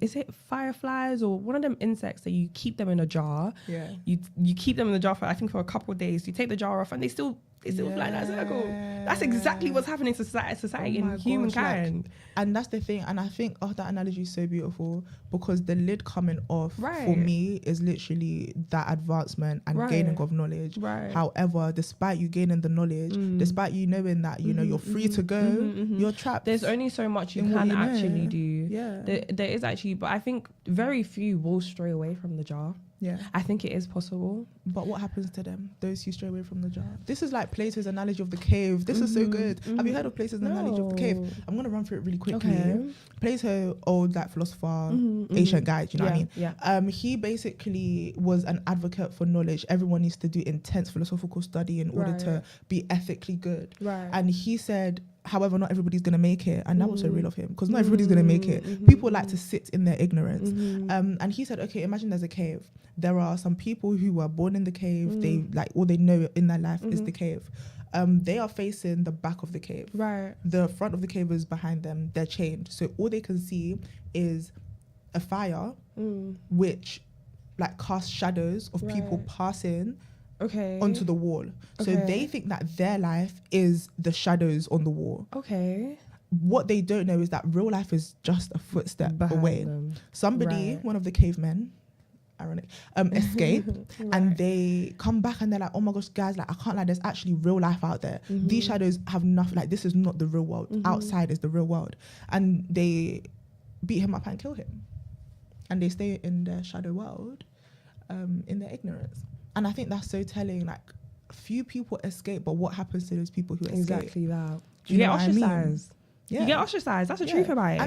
is it fireflies or one of them insects that you keep them in a jar? Yeah. You keep them in the jar for, I think, for a couple of days. You take the jar off and they still fly in that circle. That's exactly what's happening to society Oh my and gosh, humankind. And that's the thing. And I think, that analogy is so beautiful, because the lid coming off for Right. me is literally that advancement and Right. gaining of knowledge. Right. However, despite you gaining the knowledge, despite you knowing that, you know, you're free to go, you're trapped. There's only so much you in what can you know. actually do. Yeah. There is actually, but I think very few will stray away from the jar. Yeah. I think it is possible. But what happens to them? Those who stray away from the jar. This is like Plato's analogy of the cave. This is so good. Have you heard of Plato's analogy of the cave? I'm going to run through it really quickly. Okay. Plato, old like philosopher, ancient guy, do you know what I mean? Yeah. He basically was an advocate for knowledge. Everyone needs to do intense philosophical study in order to be ethically good. Right. And he said, however, not everybody's going to make it. And that was so real of him, because not everybody's going to make it. People like to sit in their ignorance. And he said, okay, imagine there's a cave. There are some people who were born in the cave. They like, all they know in their life is the cave. They are facing the back of the cave. Right. The front of the cave is behind them. They're chained. So all they can see is a fire, which like casts shadows of people passing onto the wall. So they think that their life is the shadows on the wall. Okay. What they don't know is that real life is just a footstep away. Them. Somebody, one of the cavemen, ironic, escape and they come back and they're like, oh my gosh, guys, like I can't lie, there's actually real life out there. These shadows have nothing, like this is not the real world. Outside is the real world. And they beat him up and kill him. And they stay in their shadow world, in their ignorance. And I think that's so telling. Like, few people escape, but what happens to those people who escape? Exactly that. Do you get know what I mean? ostracized. Yeah. You get ostracized. That's the truth about it.